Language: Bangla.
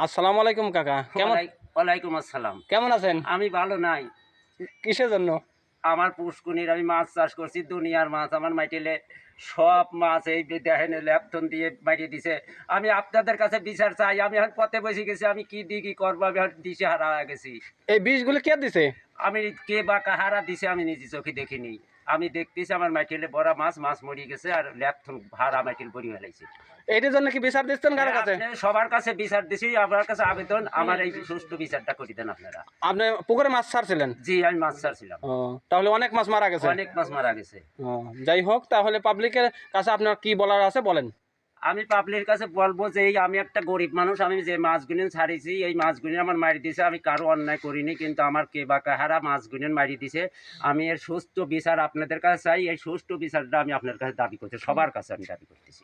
আসসালামু আলাইকুম কাকা, কেমন? ওয়ালাইকুম আসসালাম। কেমন আছেন? আমি ভালো নাই। কিসের জন্য? আমার পুষ্কুনির আমি মাছ চাষ করছি, দুনিয়ার মাছ। আমার মাইটেলে সব মাছ এই যে দেখেন ল্যাপথন দিয়ে মারিয়ে দিছে। আমি আপনাদের কাছে বিচার চাই। আমি এখন পথে বসে গেছি, আমি কি দিয়ে কি করবো, আমি এখন দিশেহারা হয়ে গেছি। এই বিষগুলো কে দিছে? আমি কে বা কাহারা দিছে আমি নিজে চোখে দেখিনি। আমি দেখতেছি আমার মাইটেলে বড় মাছ, মাছ মরিয়ে গেছে আর ল্যাপথন ভাড়া মাইটেল ভরি ফেলাইছে। এইটার জন্য কি বিচার দিচ্ছেন কারো কাছে? আপনি সবার কাছে বিচার দিছি, আপনার কাছে আবেদন আমার এই সুষ্ঠু বিচারটা করে দেন আপনারা। আপনি পুকুরে মাছ ছাড়ছিলেন? জি, আমি মাছ ছাড়ছিলাম। ও, তাহলে অনেক মাছ মারা গেছে। অনেক মাছ মারা গেছে। ও, যাই হোক, তাহলে পাবলিকের কাছে আপনার কি বলার আছে বলেন। আমি পাবলিকের কাছে বলবো যে এই আমি একটা গরিব মানুষ, আমি যে মাছগুলো ছাড়িয়েছি এই মাছগুলো আমার মারি দিছে। আমি কারো অন্যায় করিনি, কিন্তু আমার কে বা কাহারা মাছগুলো মারি দিছে। আমি এর সুষ্ঠু বিচার আপনাদের কাছে চাই। এই সুষ্ঠু বিচারটা আমি আপনার কাছে দাবি করছি, সবার কাছে আমি দাবি করতেছি।